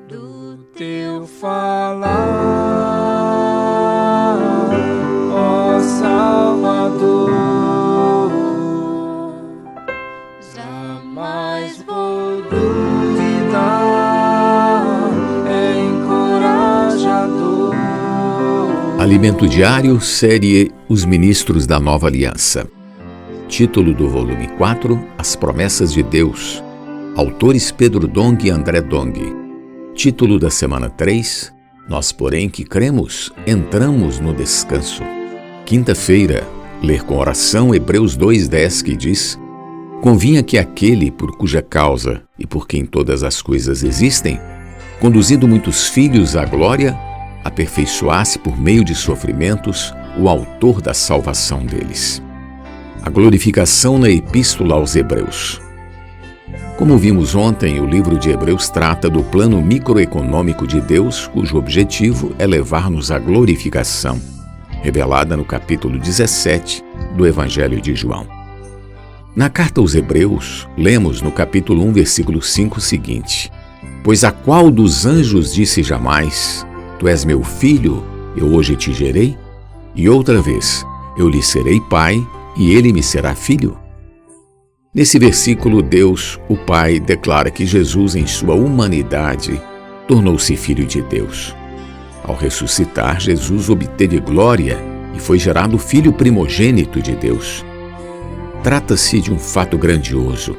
Do teu falar, ó Salvador, jamais vou duvidar, é encorajador. Alimento Diário, série Os Ministros da Nova Aliança. Título do volume 4, As Promessas de Deus. Autores Pedro Dong e André Dong. Título da semana 3, Nós, porém, que cremos, entramos no descanso. Quinta-feira, ler com oração Hebreus 2:10, que diz: Convinha que aquele por cuja causa e por quem todas as coisas existem, conduzindo muitos filhos à glória, aperfeiçoasse por meio de sofrimentos o autor da salvação deles. A glorificação na Epístola aos Hebreus. Como vimos ontem, o livro de Hebreus trata do plano microeconômico de Deus, cujo objetivo é levar-nos à glorificação, revelada no capítulo 17 do Evangelho de João. Na carta aos Hebreus, lemos no capítulo 1, versículo 5 o seguinte: Pois a qual dos anjos disse jamais: Tu és meu filho, eu hoje te gerei? E outra vez: Eu lhe serei pai, e ele me será filho? Nesse versículo, Deus, o Pai, declara que Jesus, em sua humanidade, tornou-se Filho de Deus. Ao ressuscitar, Jesus obteve glória e foi gerado Filho primogênito de Deus. Trata-se de um fato grandioso.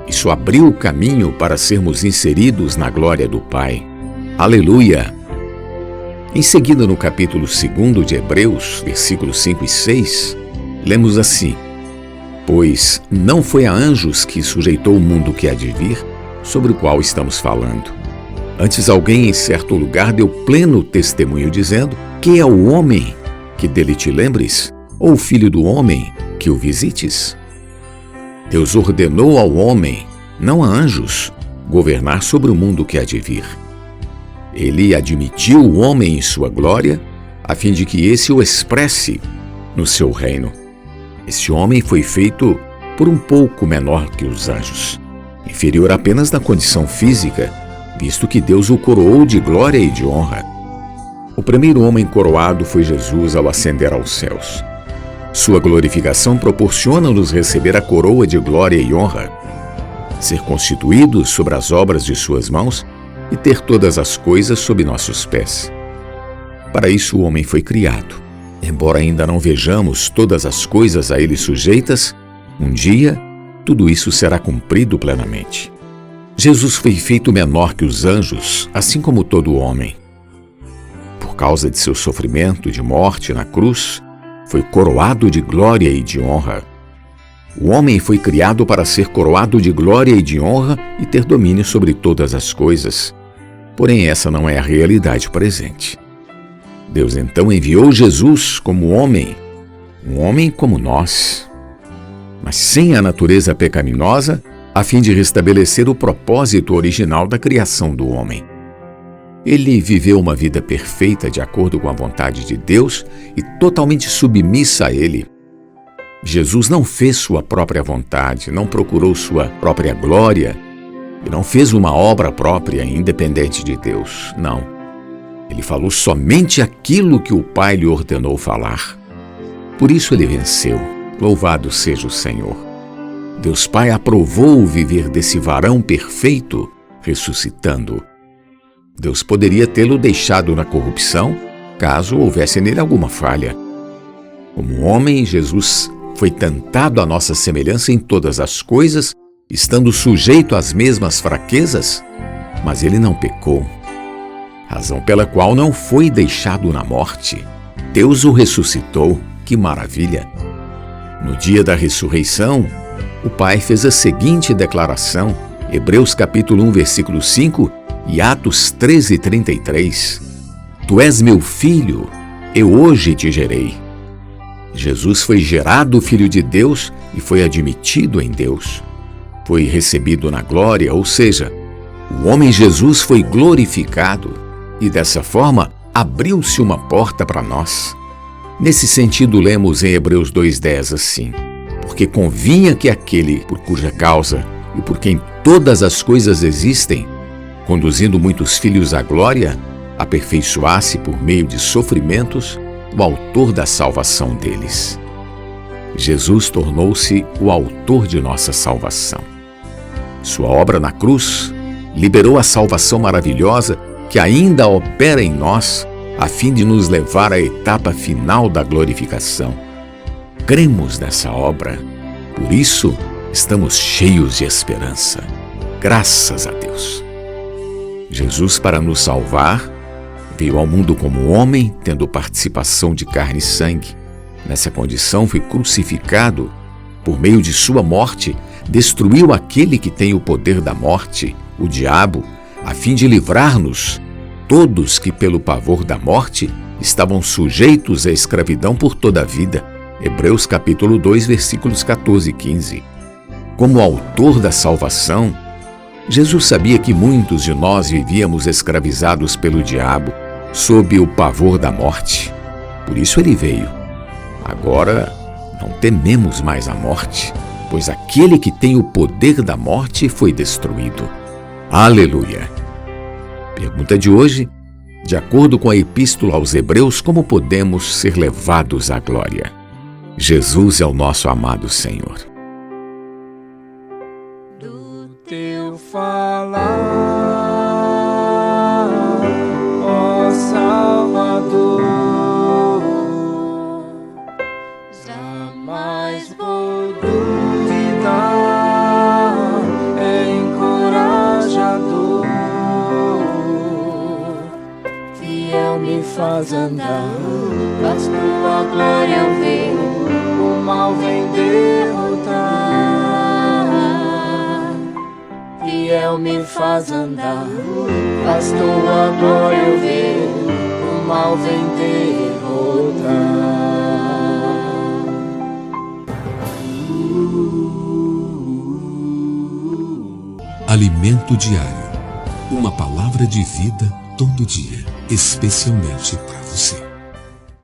Isso abriu o caminho para sermos inseridos na glória do Pai. Aleluia! Em seguida, no capítulo 2 de Hebreus, versículos 5 e 6, lemos assim: Pois não foi a anjos que sujeitou o mundo que há de vir, sobre o qual estamos falando. Antes alguém em certo lugar deu pleno testemunho, dizendo: Que é o homem que dele te lembres? Ou o filho do homem que o visites? Deus ordenou ao homem, não a anjos, governar sobre o mundo que há de vir. Ele admitiu o homem em sua glória, a fim de que esse o expresse no seu reino. Esse homem foi feito por um pouco menor que os anjos, inferior apenas na condição física, visto que Deus o coroou de glória e de honra. O primeiro homem coroado foi Jesus ao ascender aos céus. Sua glorificação proporciona-nos receber a coroa de glória e honra, ser constituídos sobre as obras de suas mãos e ter todas as coisas sob nossos pés. Para isso o homem foi criado. Embora ainda não vejamos todas as coisas a ele sujeitas, um dia tudo isso será cumprido plenamente. Jesus foi feito menor que os anjos, assim como todo homem. Por causa de seu sofrimento de morte na cruz, foi coroado de glória e de honra. O homem foi criado para ser coroado de glória e de honra e ter domínio sobre todas as coisas. Porém, essa não é a realidade presente. Deus então enviou Jesus como homem, um homem como nós, mas sem a natureza pecaminosa, a fim de restabelecer o propósito original da criação do homem. Ele viveu uma vida perfeita de acordo com a vontade de Deus e totalmente submissa a Ele. Jesus não fez sua própria vontade, não procurou sua própria glória e não fez uma obra própria independente de Deus, não. Ele falou somente aquilo que o Pai lhe ordenou falar. Por isso ele venceu. Louvado seja o Senhor. Deus Pai aprovou o viver desse varão perfeito, ressuscitando. Deus poderia tê-lo deixado na corrupção, caso houvesse nele alguma falha. Como homem, Jesus foi tentado à nossa semelhança em todas as coisas, estando sujeito às mesmas fraquezas, mas ele não pecou. Razão pela qual não foi deixado na morte. Deus o ressuscitou, que maravilha! No dia da ressurreição, o Pai fez a seguinte declaração, Hebreus capítulo 1, versículo 5 e Atos 13:33. Tu és meu filho, eu hoje te gerei. Jesus foi gerado Filho de Deus e foi admitido em Deus. Foi recebido na glória, ou seja, o homem Jesus foi glorificado. e dessa forma abriu-se uma porta para nós. Nesse sentido, lemos em Hebreus 2:10 assim: porque convinha que aquele por cuja causa e por quem todas as coisas existem, conduzindo muitos filhos à glória, aperfeiçoasse por meio de sofrimentos o autor da salvação deles. Jesus tornou-se o autor de nossa salvação. Sua obra na cruz liberou a salvação maravilhosa que ainda opera em nós, a fim de nos levar à etapa final da glorificação. Cremos nessa obra, por isso estamos cheios de esperança. Graças a Deus. Jesus, para nos salvar, veio ao mundo como homem, tendo participação de carne e sangue. Nessa condição foi crucificado. Por meio de sua morte, destruiu aquele que tem o poder da morte, o diabo, a fim de livrar-nos, todos que pelo pavor da morte estavam sujeitos à escravidão por toda a vida. Hebreus capítulo 2, versículos 14 e 15. Como autor da salvação, Jesus sabia que muitos de nós vivíamos escravizados pelo diabo, sob o pavor da morte. Por isso ele veio. Agora não tememos mais a morte, pois aquele que tem o poder da morte foi destruído. Aleluia! Pergunta de hoje: de acordo com a Epístola aos Hebreus, como podemos ser levados à glória? Jesus é o nosso amado Senhor. Do teu falar, ó Salvador, jamais vou duvidar, é encorajador, fiel me faz andar, faz tua glória eu ver, o mal vem derrotar. Fiel me faz andar, faz tua glória eu ver, o mal vem derrotar. Alimento diário. Uma palavra de vida todo dia, especialmente para você.